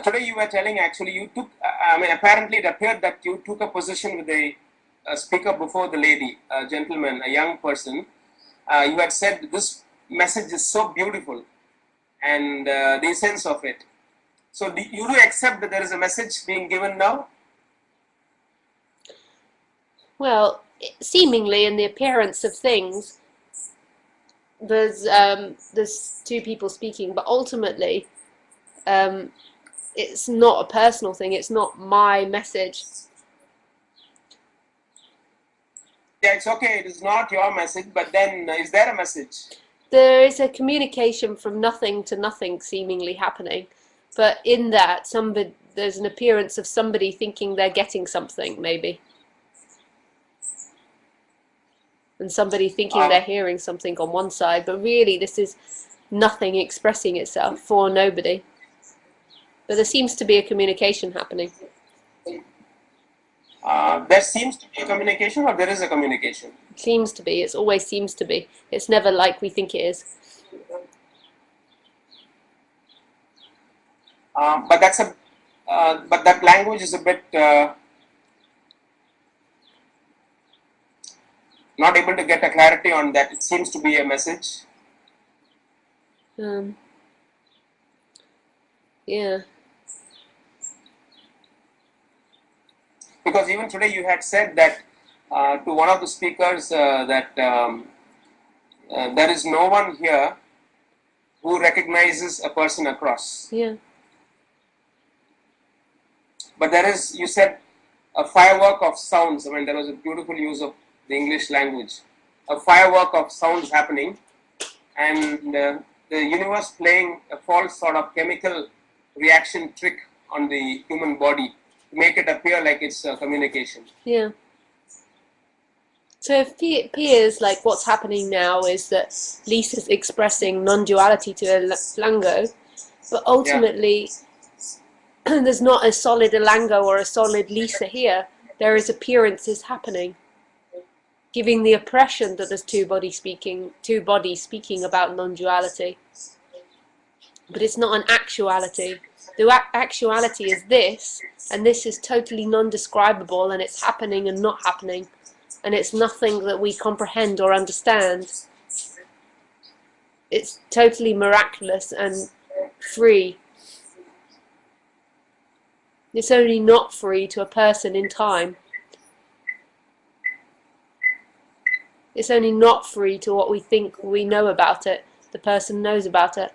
Today you were telling actually you took, I mean, apparently it appeared that you took a position with a speaker before the lady, a gentleman, a young person. You had said this message is so beautiful and the essence of it. So do you do accept that there is a message being given now? Well, seemingly in the appearance of things, there's two people speaking, but ultimately, um, it's not a personal thing. It's not my message. Yeah, it's okay. It is not your message, but then is there a message? There is a communication from nothing to nothing seemingly happening, but in that, there's an appearance of somebody thinking they're getting something, maybe, and somebody thinking they're hearing something on one side, but really this is nothing expressing itself for nobody. But there seems to be a communication happening. There seems to be a communication, or there is a communication? It seems to be. It always seems to be. It's never like we think it is. But that's a but that language is a bit not able to get a clarity on that. It seems to be a message. Yeah. Because even today you had said that to one of the speakers that there is no one here who recognizes a person across. Yeah. But there is, you said, a firework of sounds. I mean, there was a beautiful use of the English language. A firework of sounds happening, and the universe playing a false sort of chemical reaction trick on the human body to make it appear like it's communication. Yeah. So it appears like what's happening now is that Lisa's expressing non-duality to Ilangho, but ultimately there's not a solid Ilangho or a solid Lisa here. There is appearances happening, giving the impression that there's two bodies speaking about non-duality. But it's not an actuality. The actuality is this, and this is totally non-describable, and it's happening and not happening. And it's nothing that we comprehend or understand. It's totally miraculous and free. It's only not free to a person in time. It's only not free to what we think we know about it. The person knows about it.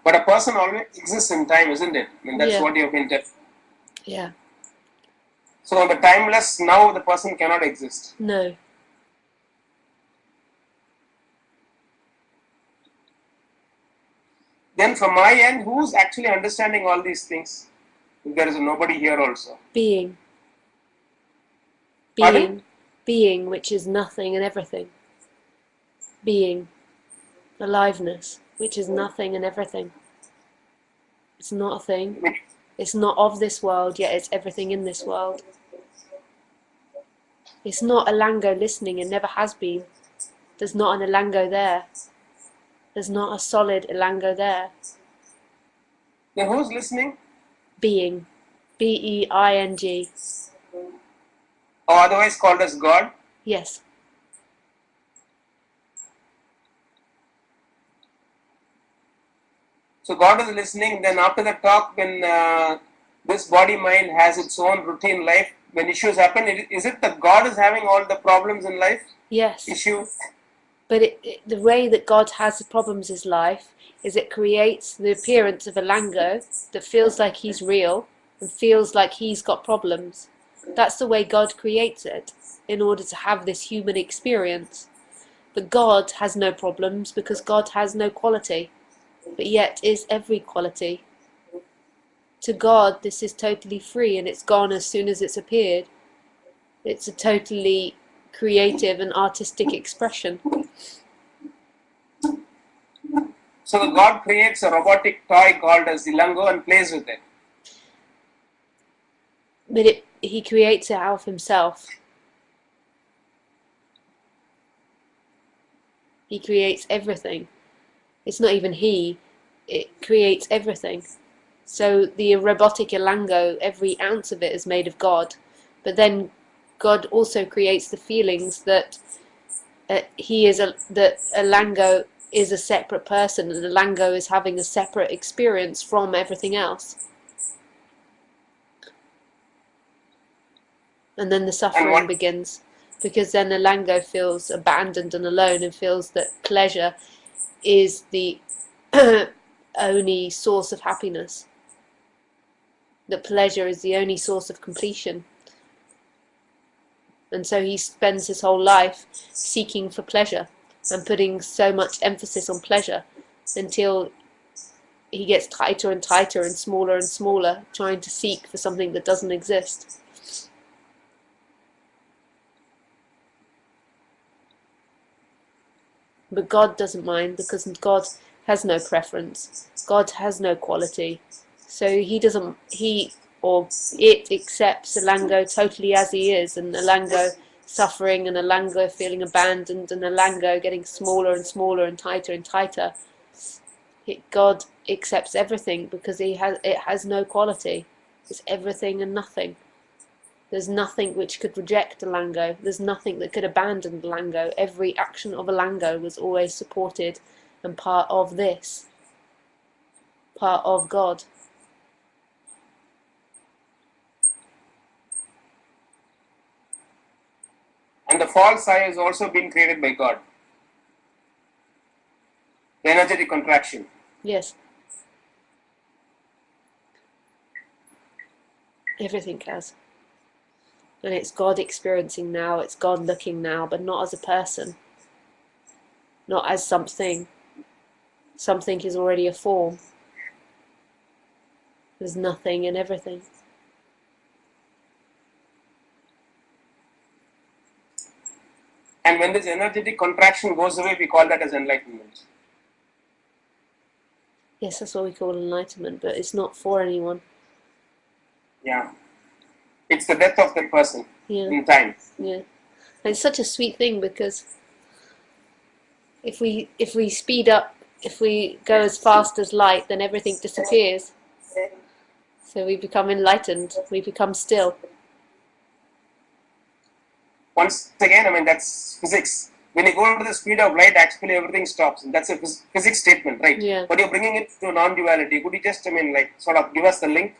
But a person always exists in time, isn't it? I mean, that's what you've hinted. Yeah. So the timeless, now the person cannot exist. No. Then from my end, who's actually understanding all these things? If there is nobody here also. Being. Pardon? Being, which is nothing and everything. Being. Aliveness, which is nothing and everything. It's not a thing. It's not of this world, yet it's everything in this world. It's not Ilangho listening and never has been. There's not an Ilangho there. There's not a solid Ilangho there. Then who's listening? Being. B-E-I-N-G. Or otherwise called as God? Yes. So God is listening. Then after the talk, when this body-mind has its own routine life, when issues happen, is it that God is having all the problems in life? Yes. Issues? But the way that God has the problems in life is it creates the appearance of Ilangho that feels like he's real and feels like he's got problems. That's the way God creates it in order to have this human experience. But God has no problems because God has no quality, but yet is every quality. To God, this is totally free and it's gone as soon as it's appeared. It's a totally creative and artistic expression. So the God creates a robotic toy called as Ilangho and plays with it. But he creates it out of himself. He creates everything. It's not even he, it creates everything. So the robotic Ilangho, every ounce of it is made of God. But then God also creates the feelings that that Ilangho is a separate person, and Ilangho is having a separate experience from everything else. And then the suffering begins, because then Ilangho feels abandoned and alone, and feels that pleasure is the only source of happiness. That pleasure is the only source of completion. And so he spends his whole life seeking for pleasure and putting so much emphasis on pleasure until he gets tighter and tighter and smaller, trying to seek for something that doesn't exist. But God doesn't mind, because God has no preference. God has no quality. So he or it accepts Ilangho totally as he is, and Ilangho suffering, and Ilangho feeling abandoned, and Ilangho getting smaller and smaller and tighter. God accepts everything because it has no quality. It's everything and nothing. There's nothing which could reject Ilangho. There's nothing that could abandon Ilangho. Every action of Ilangho was always supported and part of this, part of God. And the false I has also been created by God. The energetic contraction. Yes. Everything has. And it's God experiencing now, it's God looking now, but not as a person. Not as something. Something is already a form. There's nothing and everything. And when this energetic contraction goes away, we call that as enlightenment. Yes, that's what we call enlightenment, but it's not for anyone. Yeah. It's the death of the person in time. Yeah. And it's such a sweet thing, because if we speed up, if we go as fast as light, then everything disappears. So we become enlightened, we become still. Once again, I mean, that's physics. When you go to the speed of light, actually everything stops. That's a physics statement, right? Yeah. But you're bringing it to non-duality. Could you just, I mean, like, sort of give us the link?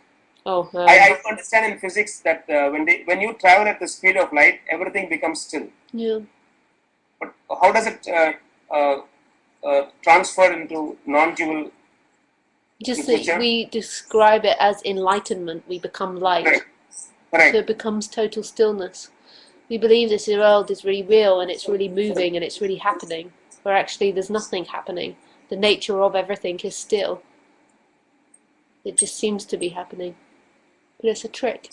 Oh, I understand in physics that when you travel at the speed of light, everything becomes still. yeah. But how does it transfer into non-dual Just literature? that we describe it as enlightenment, we become light. Correct. So it becomes total stillness. We believe this world is really real, and it's really moving, and it's really happening, where actually there's nothing happening. The nature of everything is still. It just seems to be happening. But it's a trick.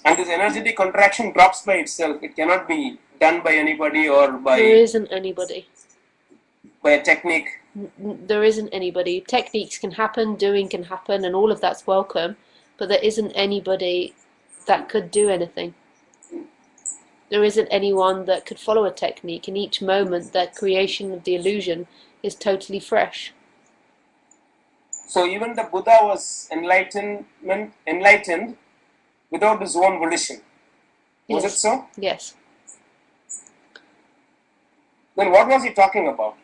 And this energetic contraction drops by itself. It cannot be done by anybody or by There isn't anybody. by a technique. There isn't anybody. Techniques can happen, doing can happen, and all of that's welcome, but there isn't anybody that could do anything. There isn't anyone that could follow a technique. In each moment, that creation of the illusion is totally fresh. So even the Buddha was enlightened without his own volition. Was Yes. it so? Yes. Then what was he talking about?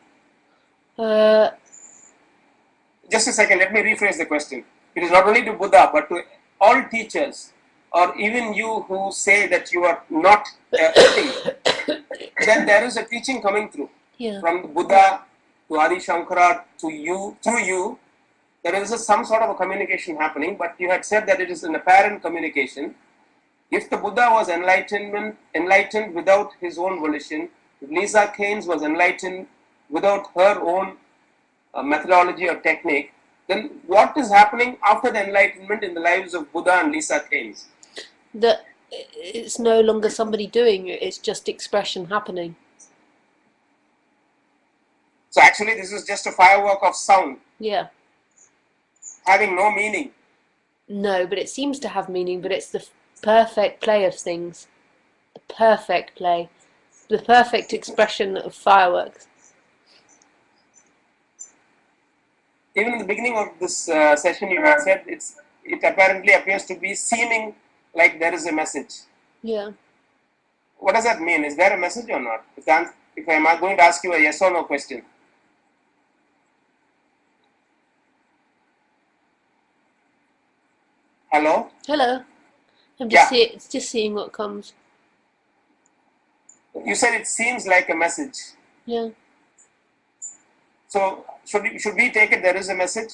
Just a second, let me rephrase the question. It is not only to Buddha, but to all teachers, or even you who say that you are not eating, then there is a teaching coming through. Yeah. From Buddha to Adi Shankara to you, through you, there is some sort of a communication happening, but you had said that it is an apparent communication. If the Buddha was enlightened without his own volition, if Lisa Cairns was enlightened without her own methodology or technique, then what is happening after the enlightenment in the lives of Buddha and Lisa Cairns? That it's no longer somebody doing it, it's just expression happening. So actually this is just a firework of sound. Yeah. Having no meaning. No, but it seems to have meaning, but it's perfect play of things. The perfect play. The perfect expression of fireworks. Even in the beginning of this session, you had said it apparently appears to be seeming like there is a message. Yeah. What does that mean? Is there a message or not? If I'm going to ask you a yes or no question. Hello? Hello. I'm Yeah. just seeing what comes. You said it seems like a message. Yeah. So should we take it there is a message?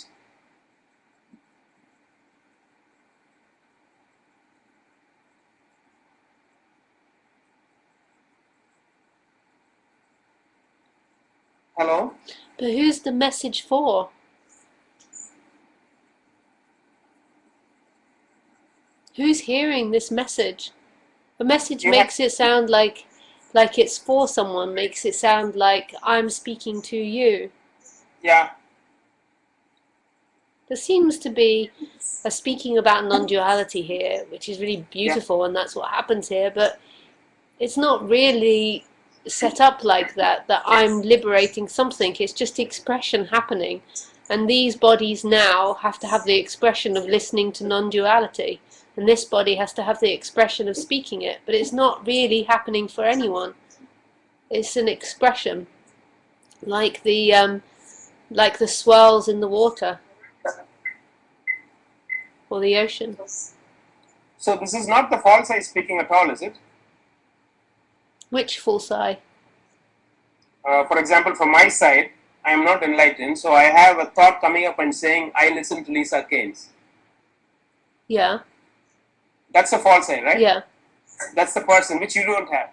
Hello? But who's the message for? Who's hearing this message? The message makes it sound like it's for someone, makes it sound like I'm speaking to you. Yeah. There seems to be a speaking about non-duality here, which is really beautiful, and that's what happens here, but it's not really set up like that I'm liberating something. It's just expression happening, and these bodies now have to have the expression of listening to non-duality, and this body has to have the expression of speaking it, but it's not really happening for anyone. It's an expression, like the swirls in the water or the ocean. So this is not the false I speaking at all, is it? Which false I? For example, from my side, I am not enlightened, so I have a thought coming up and saying, I listen to Lisa Cairns. Yeah. That's a false I, right? Yeah. That's the person, which you don't have.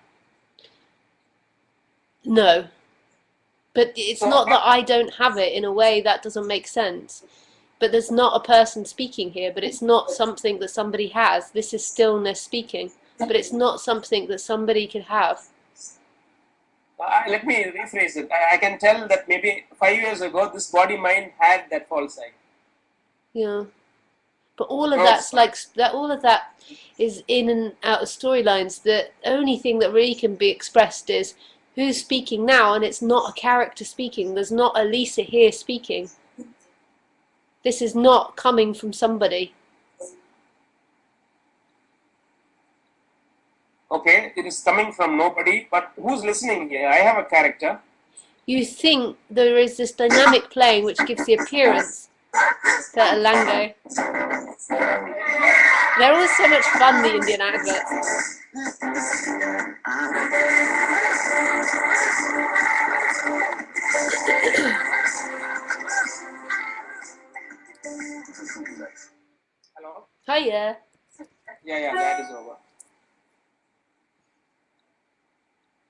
No. But it's not that I don't have it in a way that doesn't make sense. But there's not a person speaking here, but it's not something that somebody has. This is stillness speaking, but it's not something that somebody could have. Let me rephrase it. I can tell that maybe 5 years ago, this body mind had that false I. Yeah. But all of that's like that. All of that is in and out of storylines. The only thing that really can be expressed is who's speaking now, and it's not a character speaking. There's not a Lisa here speaking. This is not coming from somebody. Okay, it is coming from nobody, but who's listening here? I have a character. You think there is this dynamic playing which gives the appearance that Ilangho. They're always so much fun, the Indian adverts. Hello? Hiya. Yeah, that is over.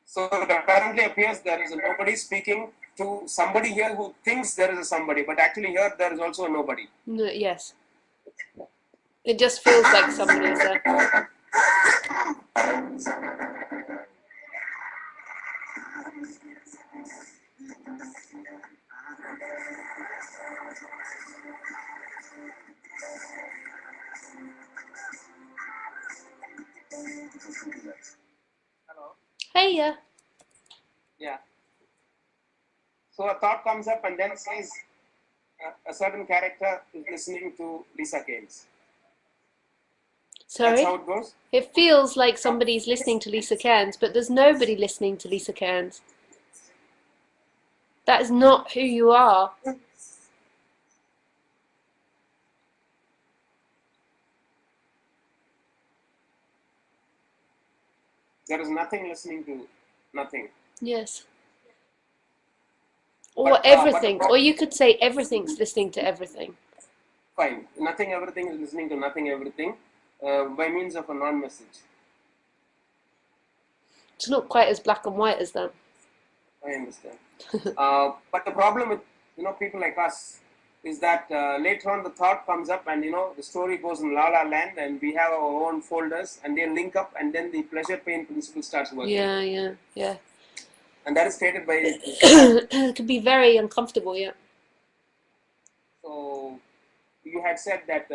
So it apparently appears there is a nobody speaking to somebody here who thinks there is a somebody, but actually here there is also a nobody. No, yes. It just feels like somebody's there. Hello? Hiya. Yeah. So a thought comes up and then says a certain character is listening to Lisa Cairns. Sorry? That's how it goes? It feels like somebody's listening to Lisa Cairns, but there's nobody listening to Lisa Cairns. That is not who you are. There is nothing listening to nothing. Yes. Or everything. Or you could say everything's listening to everything. Fine. Nothing, everything is listening to nothing, everything by means of a non-message. It's not quite as black and white as that. I understand. But the problem with people like us is that later on the thought comes up and the story goes in la la land and we have our own folders and they link up and then the pleasure pain principle starts working. Yeah. And that is stated by... It could be very uncomfortable, yeah. So you had said that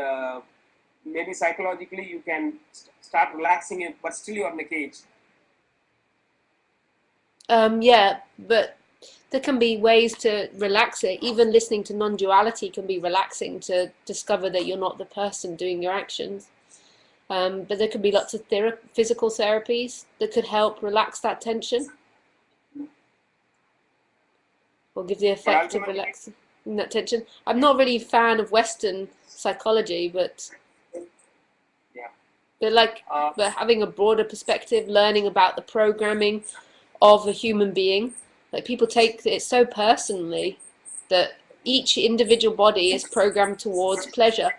maybe psychologically you can start relaxing it, but still you're in a cage. Yeah, but there can be ways to relax it. Even listening to non-duality can be relaxing to discover that you're not the person doing your actions. But there could be lots of physical therapies that could help relax that tension or give the effect of relaxing that tension. I'm not really a fan of Western psychology, but but having a broader perspective, learning about the programming of a human being, like people take it so personally that each individual body is programmed towards pleasure,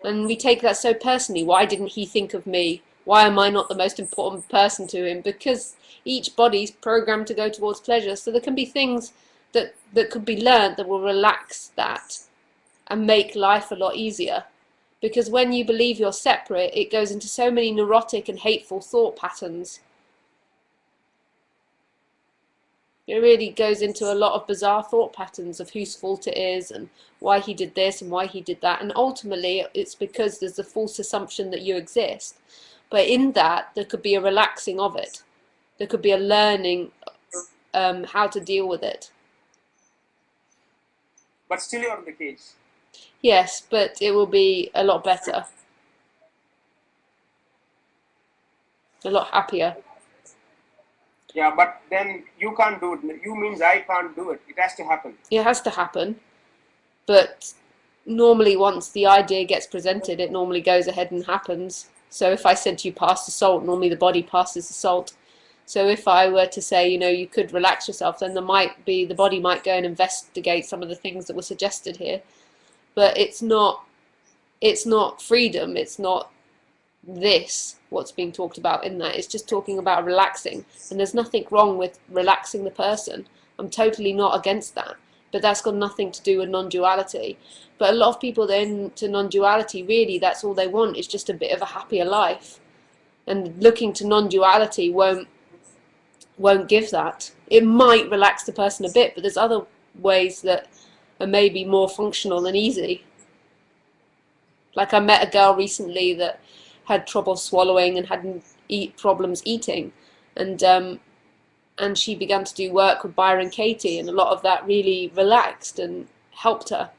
and we take that so personally. Why didn't he think of me? Why am I not the most important person to him? Because each body's programmed to go towards pleasure. So there can be things that could be learned that will relax that and make life a lot easier. Because when you believe you're separate, it goes into so many neurotic and hateful thought patterns. It really goes into a lot of bizarre thought patterns of whose fault it is and why he did this and why he did that. And ultimately, it's because there's a false assumption that you exist. But in that, there could be a relaxing of it. There could be a learning how to deal with it. But still you're in the cage. Yes, but it will be a lot better. A lot happier. Yeah, but then you can't do it. You means I can't do it. It has to happen. It has to happen. But normally once the idea gets presented, it normally goes ahead and happens. So if I said to you, pass the salt, normally the body passes the salt. So if I were to say, you know, you could relax yourself, then the body might go and investigate some of the things that were suggested here. But it's not freedom, it's not what's being talked about in that. It's just talking about relaxing. And there's nothing wrong with relaxing the person. I'm totally not against that. But that's got nothing to do with non-duality. But a lot of people that are into non-duality, really, that's all they want, is just a bit of a happier life. And looking to non-duality won't give that. It might relax the person a bit, but there's other ways that are maybe more functional and easy. Like I met a girl recently that had trouble swallowing and had problems eating, and she began to do work with Byron Katie, and a lot of that really relaxed and helped her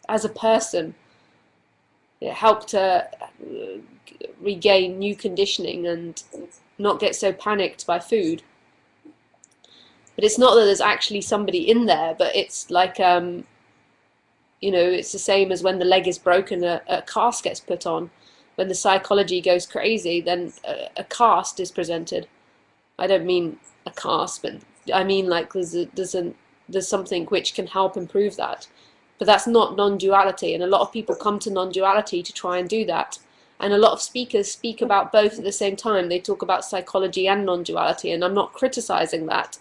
as a person. It helped her regain new conditioning and not get so panicked by food. But it's not that there's actually somebody in there, but it's like, you know, it's the same as when the leg is broken, a cast gets put on. When the psychology goes crazy, then a cast is presented. I don't mean a cast, but I mean like there's something which can help improve that. But that's not non-duality, and a lot of people come to non-duality to try and do that. And a lot of speakers speak about both at the same time. They talk about psychology and non-duality, and I'm not criticizing that.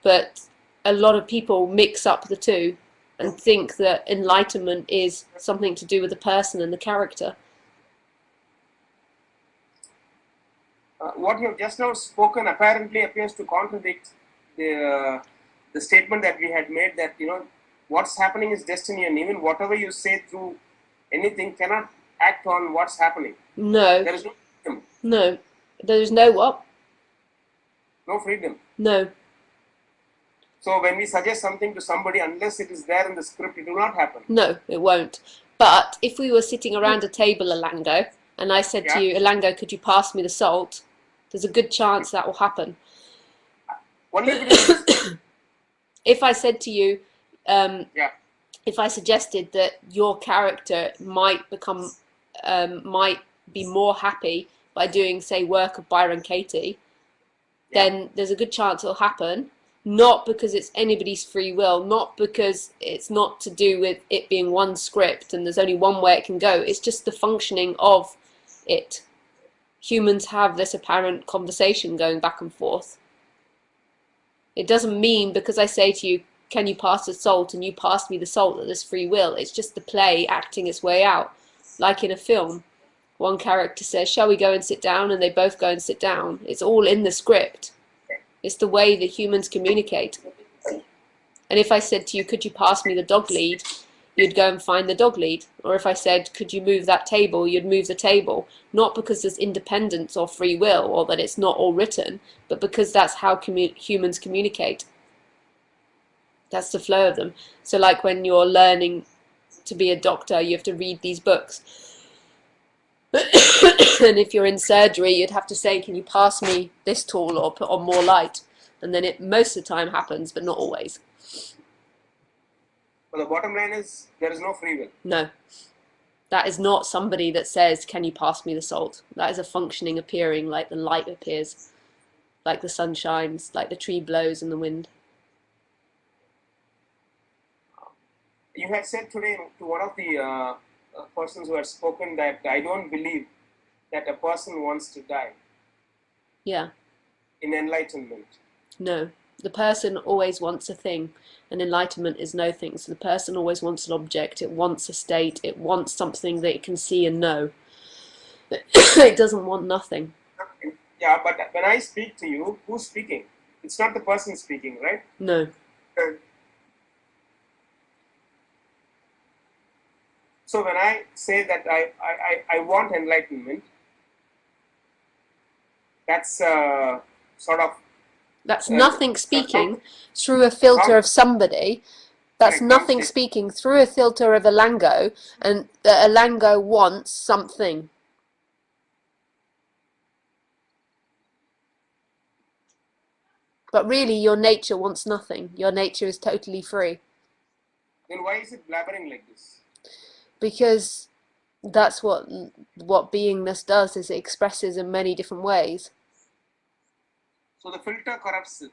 But a lot of people mix up the two and think that enlightenment is something to do with the person and the character. What you have just now spoken apparently appears to contradict the statement that we had made, that, you know, what's happening is destiny, and even whatever you say through anything cannot act on what's happening. No. There is no freedom. No. There is no what? No freedom. No. So when we suggest something to somebody, unless it is there in the script, it will not happen. No, it won't. But if we were sitting around a table, Ilangho, and I said to you, Ilangho, could you pass me the salt? There's a good chance that will happen. Only if it is if I said to you, if I suggested that your character might become, might be more happy by doing, say, work of Byron Katie, then there's a good chance it'll happen. Not because it's anybody's free will, not because it's not to do with it being one script and there's only one way it can go. It's just the functioning of it. Humans have this apparent conversation going back and forth. It doesn't mean because I say to you, can you pass the salt, and you pass me the salt, that there's free will. It's just the play acting its way out. Like in a film, one character says, shall we go and sit down? And they both go and sit down. It's all in the script. It's the way that humans communicate. And if I said to you, could you pass me the dog lead? you'd go and find the dog lead. Or if I said, could you move that table, you'd move the table. Not because there's independence or free will or that it's not all written, but because that's how humans communicate. That's the flow of them. So like when you're learning to be a doctor, you have to read these books. And if you're in surgery, you'd have to say, can you pass me this tool or put on more light? And then it most of the time happens, but not always. But the bottom line is there is no free will. No. That is not somebody that says, can you pass me the salt? That is a functioning appearing, like the light appears, like the sun shines, like the tree blows in the wind. You had said today to one of the persons who had spoken that I don't believe that a person wants to die. Yeah. In enlightenment. No. The person always wants a thing, and enlightenment is no thing. So the person always wants an object, it wants a state, it wants something that it can see and know. It doesn't want nothing. Yeah, but when I speak to you, who's speaking? It's not the person speaking, right? No. So when I say that I want enlightenment, that's sort of... That's nothing speaking through a filter of somebody. That's nothing speaking through a filter of Ilangho, and the Ilangho wants something. But really, your nature wants nothing. Your nature is totally free. Then why is it blabbering like this? Because that's what beingness does, is it expresses in many different ways. So the filter corrupts it.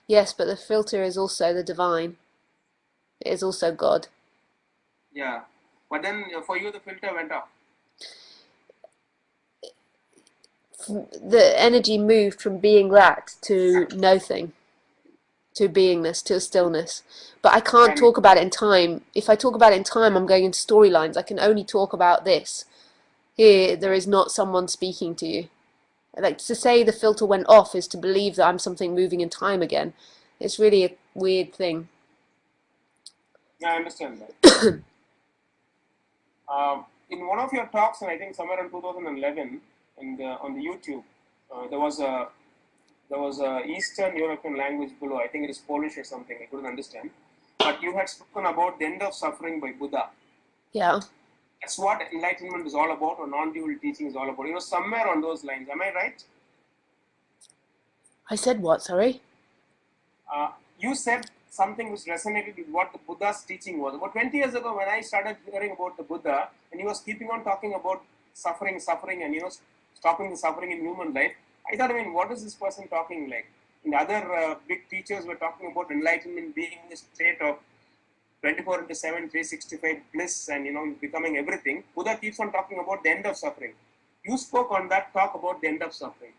Yes, but the filter is also the divine. It is also God. Yeah, but then for you the filter went off. The energy moved from being that to nothing, to beingness, to stillness. But I can't talk about it in time. If I talk about it in time, I'm going into storylines. I can only talk about this. Here, there is not someone speaking to you. Like, to say the filter went off is to believe that I'm something moving in time again. It's really a weird thing. Yeah, I understand that. In one of your talks, and I think somewhere in 2011, and on the YouTube, there was a Eastern European language below. I think it is Polish or something. I couldn't understand. But you had spoken about the end of suffering by Buddha. Yeah. That's what enlightenment is all about, or non-dual teaching is all about. You know, somewhere on those lines. Am I right? I said what, sorry? You said something which resonated with what the Buddha's teaching was. About 20 years ago, when I started hearing about the Buddha, and he was keeping on talking about suffering, and, you know, stopping the suffering in human life, I thought, I mean, what is this person talking like? And other big teachers were talking about enlightenment being in a state of 24/7, 365 bliss, and, you know, becoming everything. Buddha keeps on talking about the end of suffering. You spoke on that talk about the end of suffering.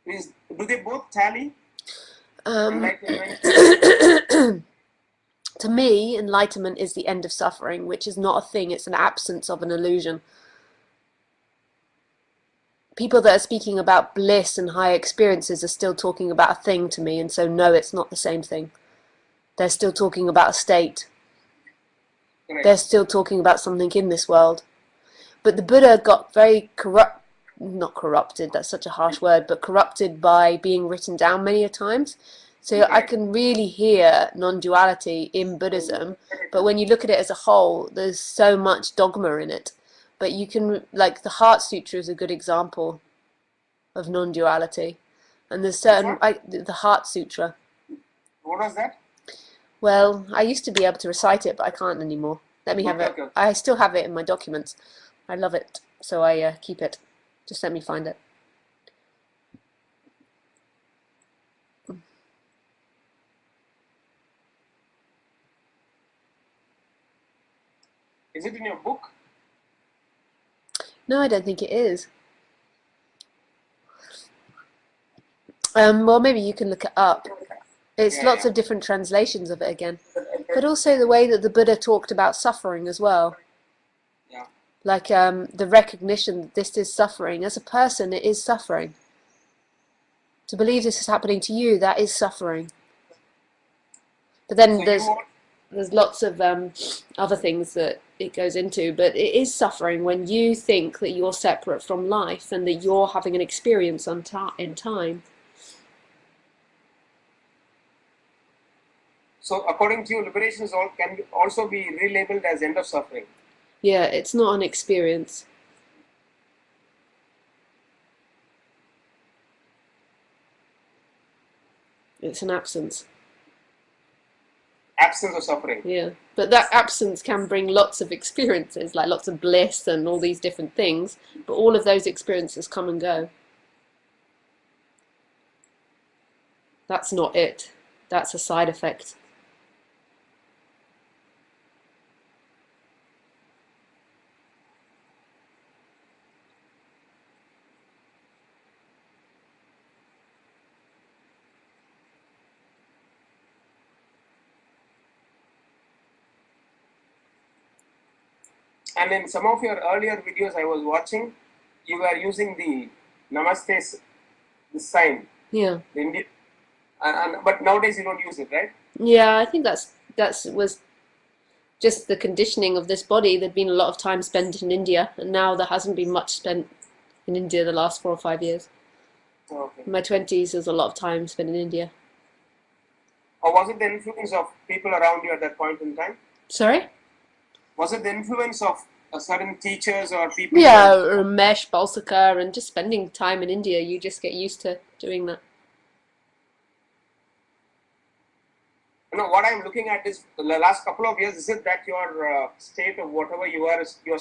Do they both tally? To me, enlightenment is the end of suffering, which is not a thing, it's an absence of an illusion. People that are speaking about bliss and high experiences are still talking about a thing to me, and so no, it's not the same thing. They're still talking about a state. Right. They're still talking about something in this world. But the Buddha got very not corrupted, that's such a harsh word, but corrupted by being written down many a times. So I can really hear non-duality in Buddhism, but when you look at it as a whole, there's so much dogma in it. But you can, like, the Heart Sutra is a good example of non-duality. And there's certain, the Heart Sutra. What was that? Well, I used to be able to recite it, but I can't anymore. Let me have it. I still have it in my documents. I love it, so I keep it. Just let me find it. Is it in your book? No, I don't think it is. Well, maybe you can look it up. It's lots of different translations of it again. But also the way that the Buddha talked about suffering as well. Yeah. Like the recognition that this is suffering. As a person, it is suffering. To believe this is happening to you, that is suffering. But then So there's... there's lots of other things that it goes into, but it is suffering when you think that you're separate from life and that you're having an experience in time. So according to you, liberation is can also be relabeled as end of suffering. Yeah, it's not an experience. It's an absence. Absence of suffering. Yeah, but that absence can bring lots of experiences, like lots of bliss and all these different things, but all of those experiences come and go. That's not it. That's a side effect. And in some of your earlier videos I was watching, you were using the Namaste, the sign. Yeah. The Indian, but nowadays you don't use it, right? Yeah, I think that's was just the conditioning of this body. There'd been a lot of time spent in India, and now there hasn't been much spent in India the last 4 or 5 years. Okay. In my 20s, there's a lot of time spent in India. Or was it the influence of people around you at that point in time? Sorry? Was it the influence of certain teachers or people? Yeah, Ramesh, Balsakar, and just spending time in India, you just get used to doing that. You know, what I'm looking at is the last couple of years, is it that your state of whatever you are, you're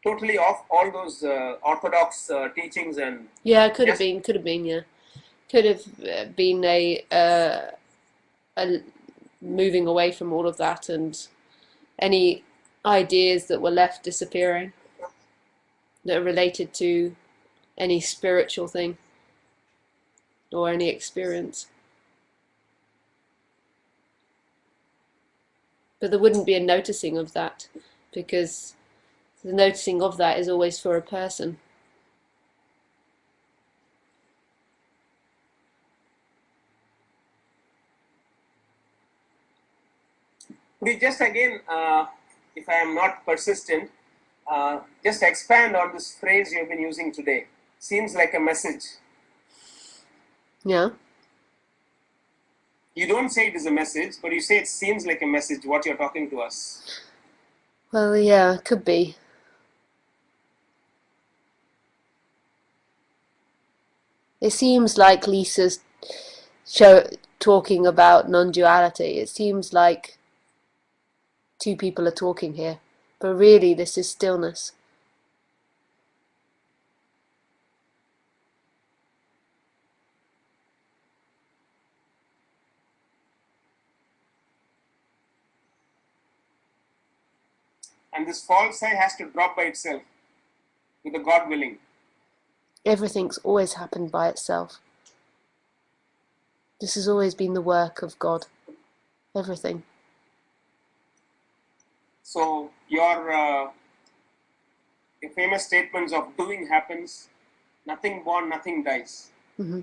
totally off all those orthodox teachings and... Yeah, could have been, yeah. Could have been a moving away from all of that and any ideas that were left disappearing that are related to any spiritual thing or any experience. But there wouldn't be a noticing of that, because the noticing of that is always for a person. Could you just again, if I am not persistent, just expand on this phrase you have been using today? Seems like a message. Yeah. You don't say it is a message, but you say it seems like a message, what you're talking to us. Well, yeah, could be. It seems like Lisa's talking about non-duality. It seems like two people are talking here, but really this is stillness. And this false I has to drop by itself, with the God willing. Everything's always happened by itself. This has always been the work of God. Everything. So your famous statements of doing happens, nothing born, nothing dies. Mm-hmm.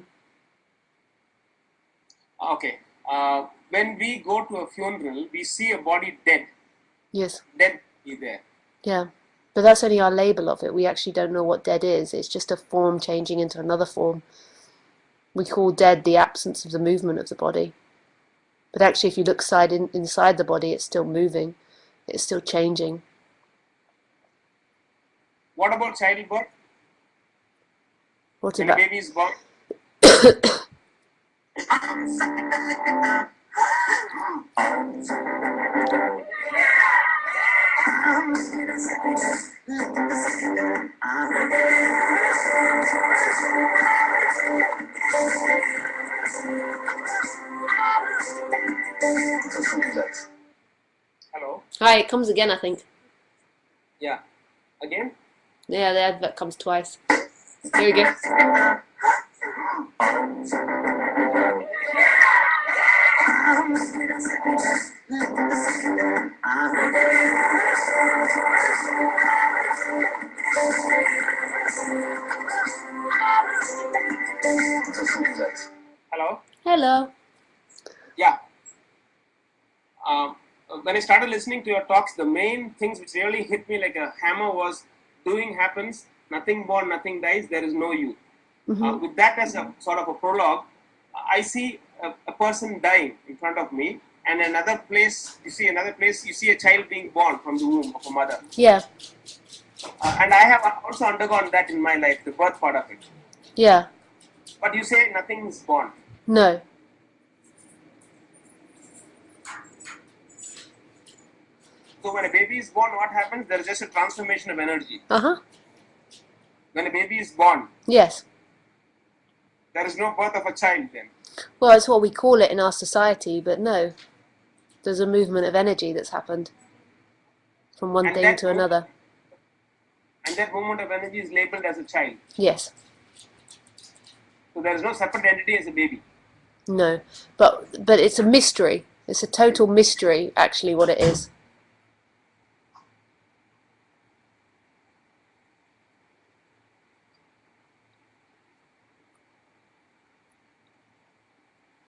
Okay. When we go to a funeral, we see a body dead. Yes. Dead be there. Yeah. But that's only our label of it. We actually don't know what dead is. It's just a form changing into another form. We call dead the absence of the movement of the body. But actually, if you look inside the body, it's still moving. It's still changing. What about childbirth? What When about... a baby is born? Hello? Hi, it comes again, I think. Yeah. Again? Yeah, the advert comes twice. Here we go. Hello? Hello. Yeah. when I started listening to your talks, the main things which really hit me like a hammer was doing happens, nothing born, nothing dies, there is no you. With that as a sort of a prologue, I see a person dying in front of me, and another place, you see a child being born from the womb of a mother. Yeah. And I have also undergone that in my life, the birth part of it. Yeah. But you say nothing is born. No. So when a baby is born, what happens? There is just a transformation of energy. When a baby is born, Yes. there is no birth of a child then. Well, it's what we call it in our society, but no. There's a movement of energy that's happened from one And thing that to another. And that movement of energy is labeled as a child. Yes. So there is no separate entity as a baby. No. But it's a mystery. It's a total mystery, actually, what it is.